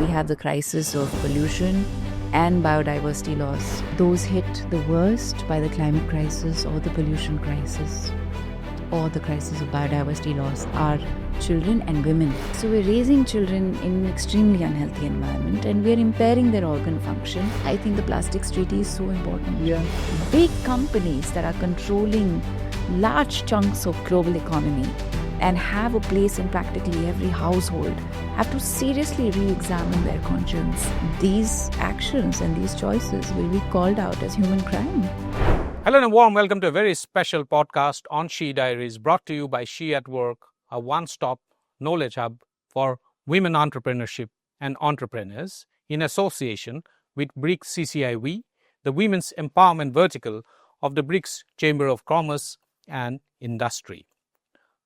we have the crisis of pollution and biodiversity loss. Those hit the worst by the climate crisis or the pollution crisis or the crisis of biodiversity loss are children and women. So we're raising children in an extremely unhealthy environment and we're impairing their organ function. I think the plastics treaty is so important. Yeah. Big companies that are controlling large chunks of global economy and have a place in practically every household have to seriously re-examine their conscience. These actions and these choices will be called out as human crime. Hello and a warm welcome to a very special podcast on She Diaries, brought to you by She at Work, a one-stop knowledge hub for women entrepreneurship and entrepreneurs in association with BRICS CCI WE, the women's empowerment vertical of the BRICS Chamber of Commerce and Industry.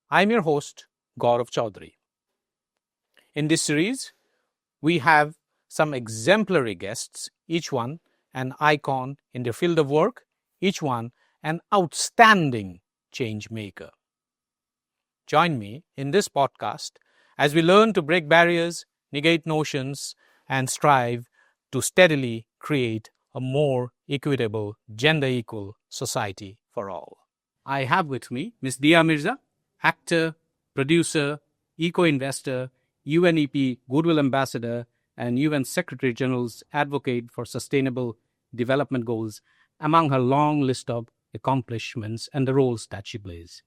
I'm your host, Gaurav Chaudhary. In this series, we have some exemplary guests, each one an icon in their field of work, each one an outstanding change maker. Join me in this podcast as we learn to break barriers, negate notions, and strive to steadily create a more equitable, gender-equal society for all. I have with me Ms. Dia Mirza, actor, producer, eco-investor, UNEP Goodwill Ambassador, and UN Secretary General's advocate for sustainable development goals, among her long list of accomplishments and the roles that she plays.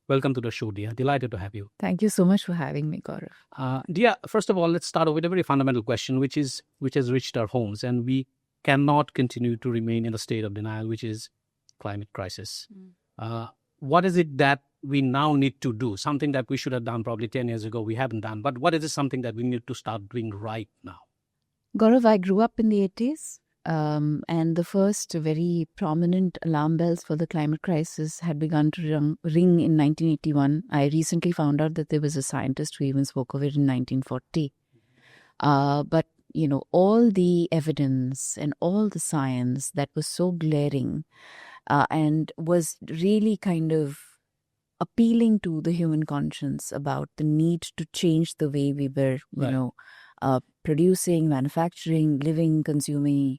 Welcome to the show, Dia. Delighted to have you. Thank you so much for having me, Gaurav. Dia, first of all, let's start off with a very fundamental question, which has reached our homes, and we cannot continue to remain in a state of denial, which is climate crisis. What is it that we now need to do? Something that we should have done probably 10 years ago, we haven't done. But what is something that we need to start doing right now? Gaurav, I grew up in the 80s. And the first very prominent alarm bells for the climate crisis had begun to ring in 1981. I recently found out that there was a scientist who even spoke of it in 1940. But, you know, all the evidence and all the science that was so glaring and was really kind of appealing to the human conscience about the need to change the way we were, producing, manufacturing, living, consuming,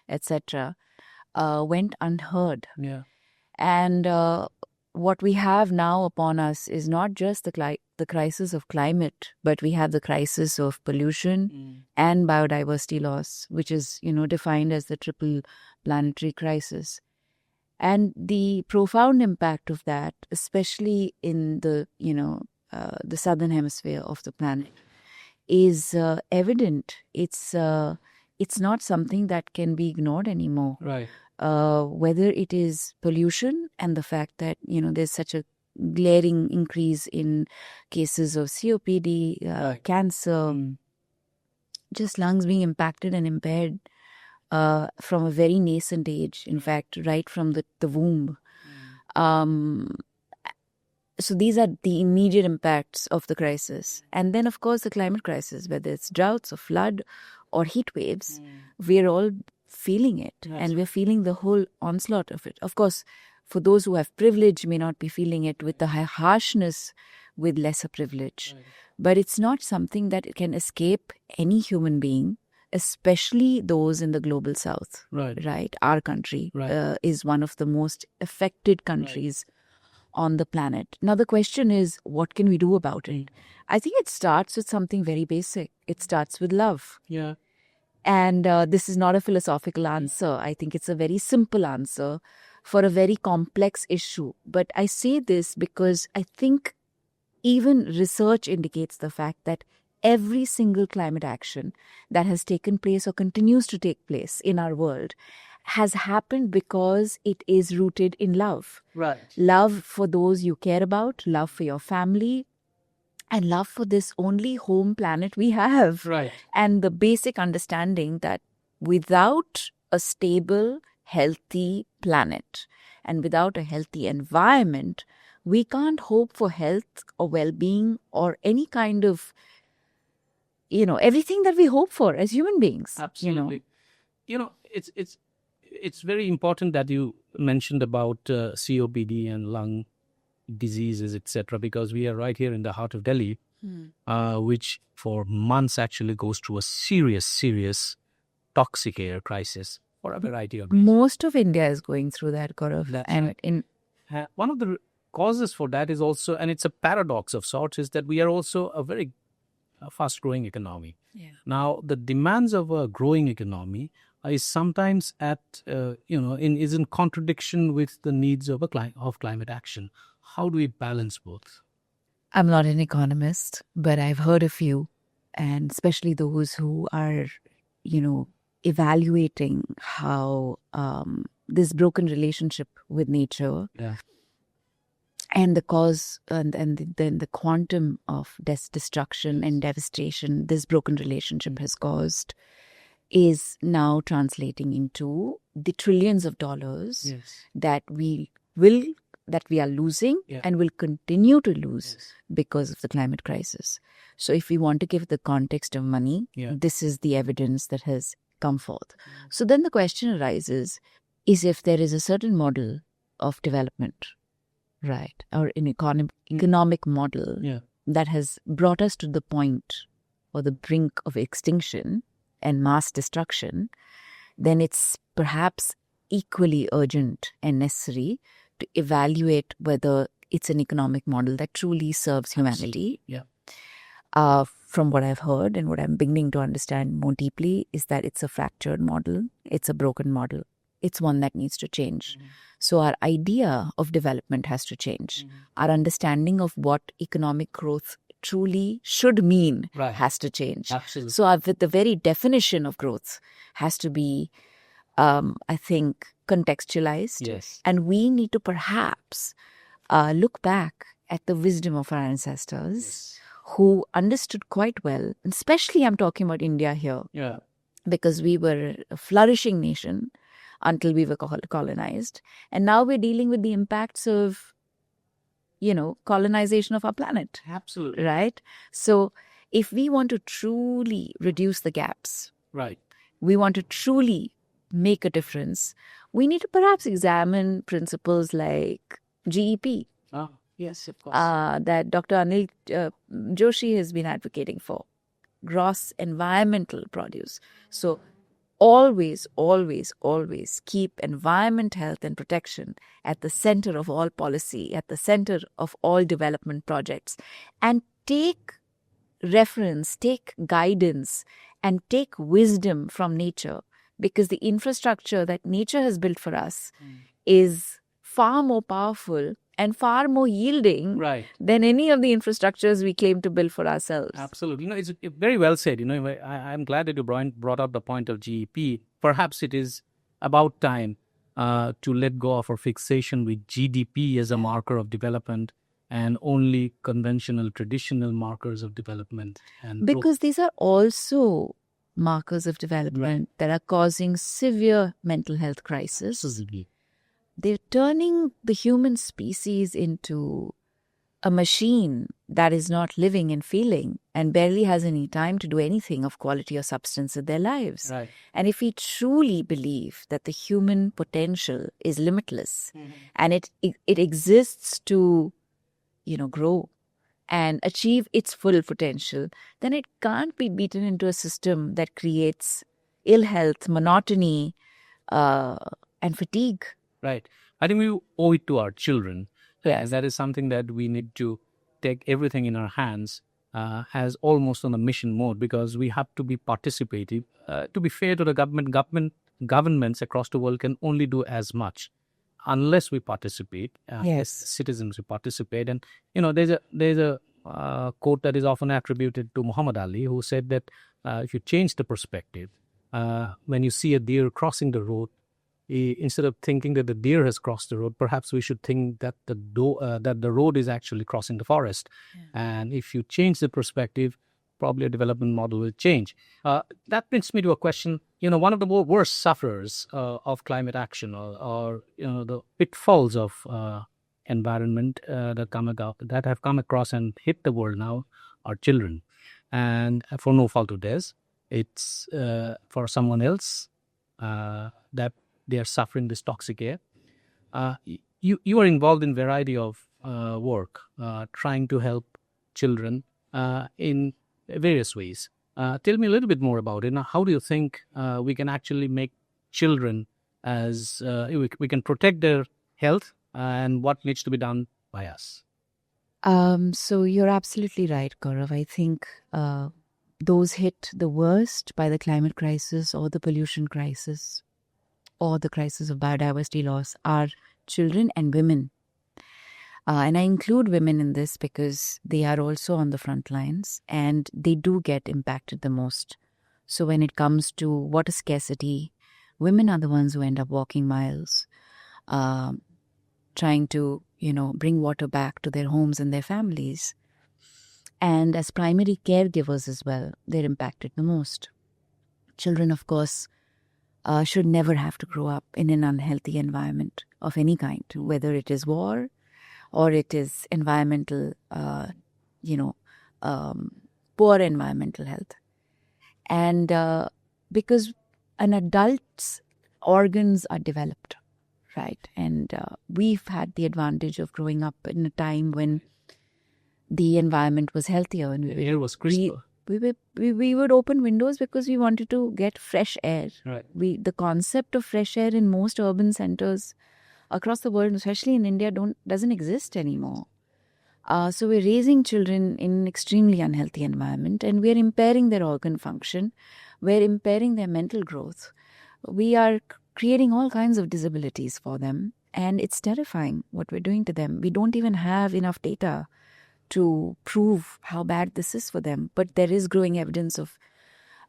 etc., went unheard. Yeah. And what we have now upon us is not just the crisis of climate, but we have the crisis of pollution and biodiversity loss, which is, defined as the triple planetary crisis. And the profound impact of that, especially in the southern hemisphere of the planet, is evident. It's not something that can be ignored anymore. Right. Whether it is pollution and the fact that, there's such a glaring increase in cases of COPD, cancer, just lungs being impacted and impaired from a very nascent age, in fact, right from the womb. So these are the immediate impacts of the crisis. And then, of course, the climate crisis, whether it's droughts or flood or heat waves, we're all feeling it. And we're feeling the whole onslaught of it. Of course, for those who have privilege may not be feeling it with the harshness with lesser privilege. Right. But it's not something that can escape any human being, especially those in the global south. Right? Our country is one of the most affected countries on the planet. Now, the question is, what can we do about it? I think it starts with something very basic. It starts with love. Yeah. And this is not a philosophical answer. I think it's a very simple answer for a very complex issue. But I say this because I think even research indicates the fact that every single climate action that has taken place or continues to take place in our world has happened because it is rooted in love. Right. Love for those you care about, love for your family, and love for this only home planet we have. Right. And the basic understanding that without a stable, healthy planet and without a healthy environment, we can't hope for health or well-being or any kind of, everything that we hope for as human beings. Absolutely. It's very important that you mentioned about COPD and lung diseases, etc., because we are right here in the heart of Delhi. which for months actually goes through a serious toxic air crisis for a variety of reasons. Most of India is going through that, Gaurav. That's and right. One of the causes for that is also, and it's a paradox of sorts, is that we are also a very fast-growing economy. Now, the demands of a growing economy is sometimes is in contradiction with the needs of climate action. How do we balance both? I'm not an economist, but I've heard a few, and especially those who are, evaluating how this broken relationship with nature and the cause and then the quantum of destruction and devastation this broken relationship has caused is now translating into the trillions of dollars that we are losing and will continue to lose because of the climate crisis. So if we want to give the context of money, this is the evidence that has come forth. So then the question arises is if there is a certain model of development, right, or an economic model that has brought us to the point or the brink of extinction and mass destruction, then it's perhaps equally urgent and necessary to evaluate whether it's an economic model that truly serves humanity. From what I've heard and what I'm beginning to understand more deeply is that it's a fractured model, it's a broken model, it's one that needs to change. So our idea of development has to change. Our understanding of what economic growth truly should mean has to change. Absolutely. So the very definition of growth has to be, I think, contextualized. And we need to perhaps look back at the wisdom of our ancestors who understood quite well, and especially I'm talking about India here, because we were a flourishing nation until we were colonized. And now we're dealing with the impacts of, colonization of our planet. Absolutely. Right? So if we want to truly reduce the gaps, we want to truly make a difference, we need to perhaps examine principles like GEP. Yes, of course. That Dr. Anil Joshi has been advocating for. Gross environmental produce. So always keep environment, health and protection at the center of all policy, at the center of all development projects, and take reference, take guidance, and take wisdom from nature, because the infrastructure that nature has built for us is far more powerful and far more yielding than any of the infrastructures we claim to build for ourselves. Absolutely. It's very well said. I'm glad that you brought up the point of GEP. Perhaps it is about time to let go of our fixation with GDP as a marker of development and only conventional, traditional markers of development. And because these are also markers of development that are causing severe mental health crisis. They're turning the human species into a machine that is not living and feeling and barely has any time to do anything of quality or substance in their lives. And if we truly believe that the human potential is limitless and it exists to, grow and achieve its full potential, then it can't be beaten into a system that creates ill health, monotony, and fatigue. Right. I think we owe it to our children. And that is something that we need to take everything in our hands as almost on a mission mode, because we have to be participative. To be fair to the governments across the world can only do as much unless we participate. As citizens, we participate. And, there's a quote that is often attributed to Muhammad Ali, who said that if you change the perspective, when you see a deer crossing the road, instead of thinking that the deer has crossed the road, perhaps we should think that the road is actually crossing the forest. And if you change the perspective, probably a development model will change. That brings me to a question. One of the worst sufferers of climate action or the pitfalls of environment that have come across and hit the world now are children. And for no fault of theirs, it's for someone else that they are suffering this toxic air. You are involved in a variety of work trying to help children in various ways. Tell me a little bit more about it. Now, how do you think we can actually make children as we can protect their health and what needs to be done by us? So you're absolutely right, Gaurav. I think those hit the worst by the climate crisis or the pollution crisis or the crisis of biodiversity loss are children and women. And I include women in this because they are also on the front lines and they do get impacted the most. So when it comes to water scarcity, women are the ones who end up walking miles, trying to, bring water back to their homes and their families. And as primary caregivers as well, they're impacted the most. Children, of course, should never have to grow up in an unhealthy environment of any kind, whether it is war or it is environmental, poor environmental health. And because an adult's organs are developed, right? And we've had the advantage of growing up in a time when the environment was healthier. And The air was crisper. We would open windows because we wanted to get fresh air. Right. The concept of fresh air in most urban centers across the world, especially in India, doesn't exist anymore. So we're raising children in an extremely unhealthy environment, and we're impairing their organ function. We're impairing their mental growth. We are creating all kinds of disabilities for them, and it's terrifying what we're doing to them. We don't even have enough data to prove how bad this is for them, but there is growing evidence of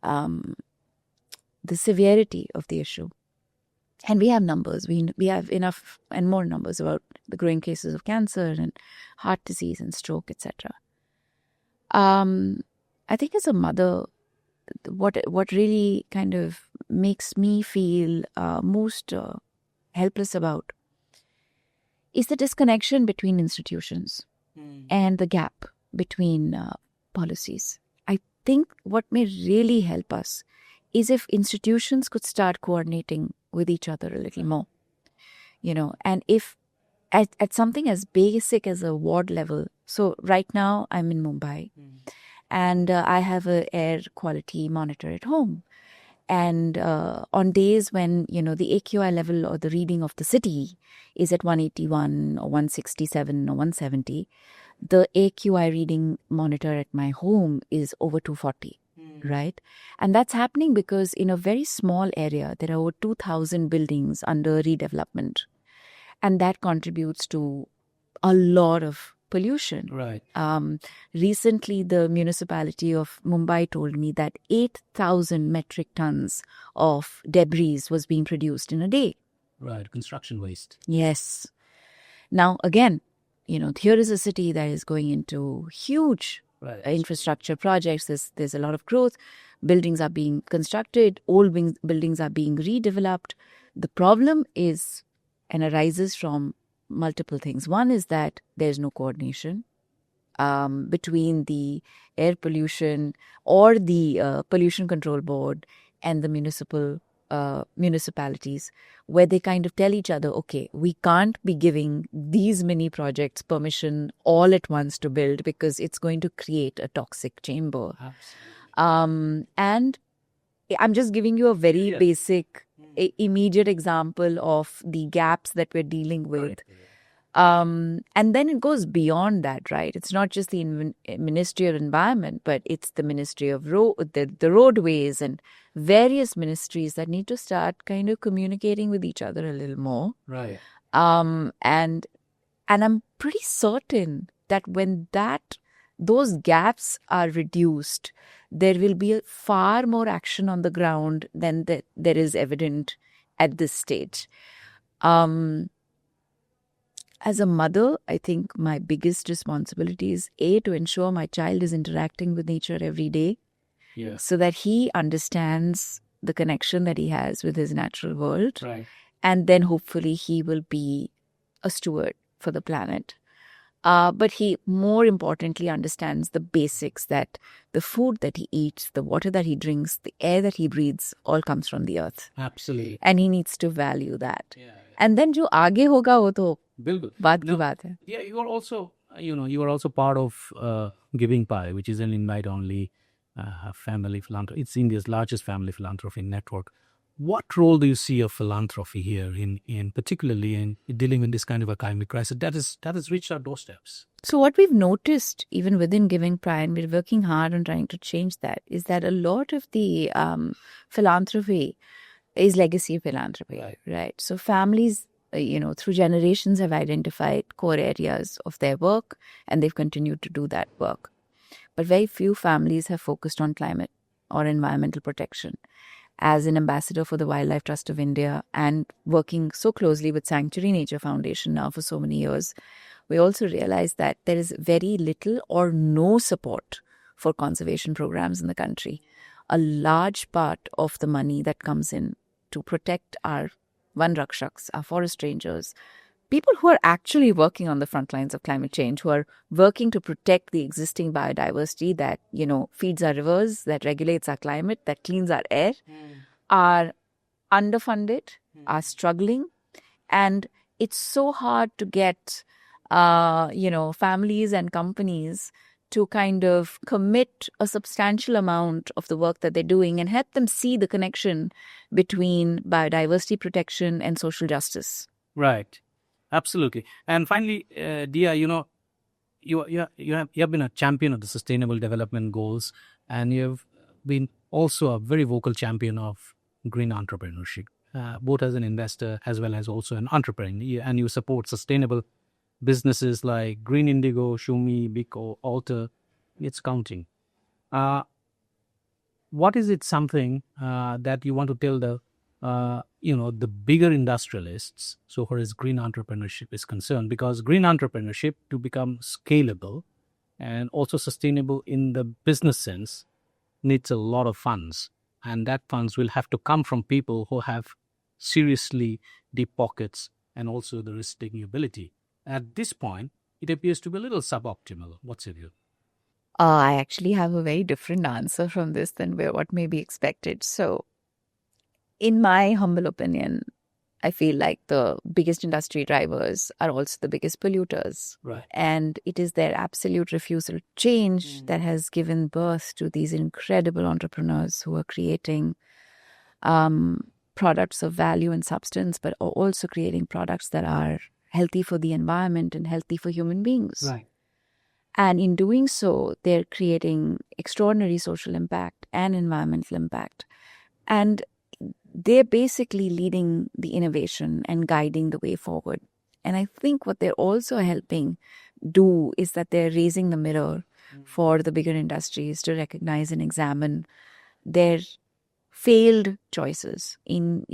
the severity of the issue. And we have numbers. We have enough and more numbers about the growing cases of cancer and heart disease and stroke, etc. I think as a mother, what really kind of makes me feel most helpless about is the disconnection between institutions and the gap between policies. I think what may really help us is if institutions could start coordinating with each other a little more, and if at something as basic as a ward level. So right now I'm in Mumbai and I have an air quality monitor at home. And on days when, the AQI level or the reading of the city is at 181 or 167 or 170, the AQI reading monitor at my home is over 240. Right? And that's happening because in a very small area, there are over 2,000 buildings under redevelopment. And that contributes to a lot of pollution. Right. Recently, the municipality of Mumbai told me that 8,000 metric tons of debris was being produced in a day. Right. Construction waste. Yes. Now, again, here is a city that is going into huge infrastructure projects. There's a lot of growth. Buildings are being constructed. Old buildings are being redeveloped. The problem is and arises from multiple things. One is that there's no coordination between the air pollution or the pollution control board and the municipalities, where they kind of tell each other, okay, we can't be giving these many projects permission all at once to build because it's going to create a toxic chamber. Absolutely. And I'm just giving you a very basic, immediate example of the gaps that we're dealing with. And then it goes beyond that, right? It's not just the Ministry of Environment, but it's the Ministry of the roadways and various ministries that need to start kind of communicating with each other a little more. Right. And I'm pretty certain that when those gaps are reduced, there will be far more action on the ground than there is evident at this stage. As a mother, I think my biggest responsibility is to ensure my child is interacting with nature every day, so that he understands the connection that he has with his natural world. Right. And then hopefully he will be a steward for the planet. But he more importantly understands the basics, that the food that he eats, the water that he drinks, the air that he breathes, all comes from the earth. Absolutely. And he needs to value that. And then जो आगे होगा वो तो बिल्कुल. बात की बात है. Yeah, you are also you are also part of Giving Pie, which is an invite-only family philanthropy. It's India's largest family philanthropy network. What role do you see of philanthropy here, in particularly in dealing with this kind of a climate crisis that has reached our doorsteps? So what we've noticed, even within Giving Pride, and we're working hard on trying to change that, is that a lot of the philanthropy is legacy philanthropy, right? So families, through generations have identified core areas of their work, and they've continued to do that work. But very few families have focused on climate or environmental protection. As an ambassador for the Wildlife Trust of India and working so closely with Sanctuary Nature Foundation now for so many years, we also realize that there is very little or no support for conservation programs in the country. A large part of the money that comes in to protect our Van Rakshaks, our forest rangers, people who are actually working on the front lines of climate change, who are working to protect the existing biodiversity that, feeds our rivers, that regulates our climate, that cleans our air, are underfunded, are struggling. And it's so hard to get, families and companies to kind of commit a substantial amount of the work that they're doing and help them see the connection between biodiversity protection and social justice. Right. Absolutely. And finally, Dia, you have been a champion of the Sustainable Development Goals, and you have been also a very vocal champion of green entrepreneurship, both as an investor as well as also an entrepreneur. And you support sustainable businesses like Green Indigo, Shumi, Biko, Alter. It's counting. What is it something that you want to tell the bigger industrialists, so far as green entrepreneurship is concerned? Because green entrepreneurship, to become scalable and also sustainable in the business sense, needs a lot of funds. And that funds will have to come from people who have seriously deep pockets and also the risk-taking ability. At this point, it appears to be a little suboptimal. What's your view? I actually have a very different answer from this than what may be expected. So, in my humble opinion, I feel like the biggest industry drivers are also the biggest polluters. Right. And it is their absolute refusal to change that has given birth to these incredible entrepreneurs who are creating products of value and substance, but are also creating products that are healthy for the environment and healthy for human beings. Right. And in doing so, they're creating extraordinary social impact and environmental impact. And they're basically leading the innovation and guiding the way forward. And I think what they're also helping do is that they're raising the mirror for the bigger industries to recognize and examine their failed choices in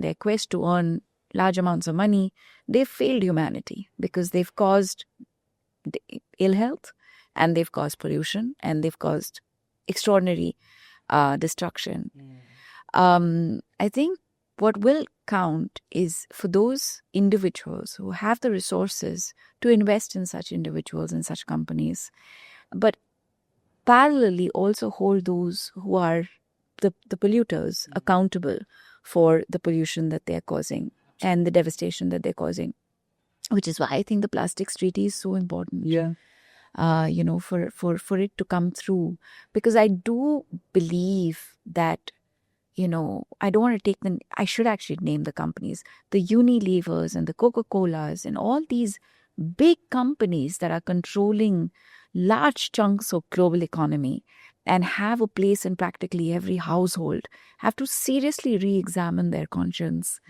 their quest to earn large amounts of money. They've failed humanity because they've caused ill health, and they've caused pollution, and they've caused extraordinary destruction. I think what will count is for those individuals who have the resources to invest in such individuals and such companies, but parallelly also hold those who are the polluters accountable for the pollution that they're causing and the devastation that they're causing. Which is why I think the plastics treaty is so important. Yeah. For it to come through, because I do believe that, I don't want to I should actually name the companies, the Unilevers and the Coca-Colas and all these big companies that are controlling large chunks of global economy and have a place in practically every household, have to seriously re-examine their conscience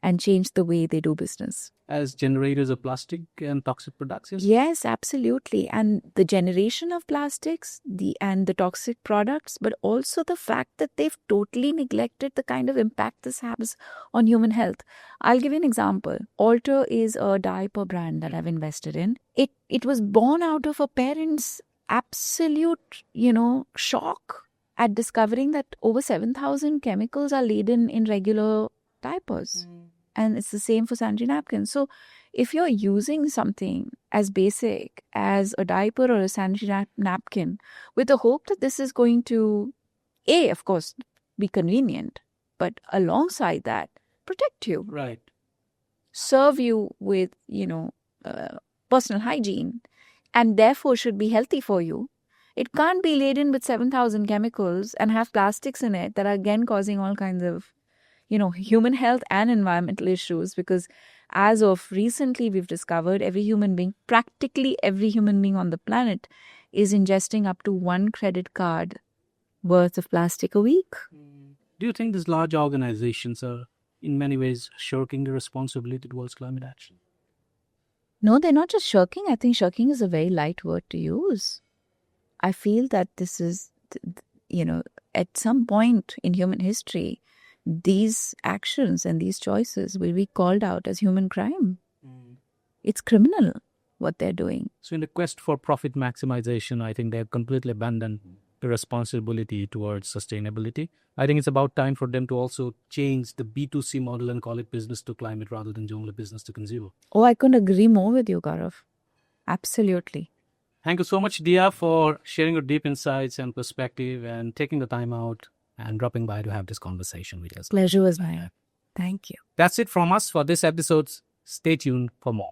and change the way they do business. As generators of plastic and toxic products? Yes, absolutely. And the generation of plastics and the toxic products, but also the fact that they've totally neglected the kind of impact this has on human health. I'll give you an example. Alter is a diaper brand that I've invested in. It was born out of a parent's absolute, shock at discovering that over 7,000 chemicals are laden in regular diapers. And it's the same for sanitary napkins. So if you're using something as basic as a diaper or a sanitary napkin with the hope that this is going to, of course, be convenient, but alongside that, protect you. Right. Serve you with, personal hygiene, and therefore should be healthy for you, it can't be laden with 7,000 chemicals and have plastics in it that are again causing all kinds of, human health and environmental issues, because as of recently, we've discovered practically every human being on the planet is ingesting up to 1 credit card worth of plastic a week. Do you think these large organizations are in many ways shirking the responsibility towards climate action? No, they're not just shirking. I think shirking is a very light word to use. I feel that this is, at some point in human history, these actions and these choices will be called out as human crime. It's criminal what they're doing. So in the quest for profit maximization, I think they have completely abandoned the responsibility towards sustainability. I think it's about time for them to also change the B2C model and call it business to climate rather than only business to consumer. Oh, I couldn't agree more with you, Gaurav. Absolutely. Thank you so much, Dia, for sharing your deep insights and perspective and taking the time out and dropping by to have this conversation with us. Pleasure was mine. Thank you. That's it from us for this episode. Stay tuned for more.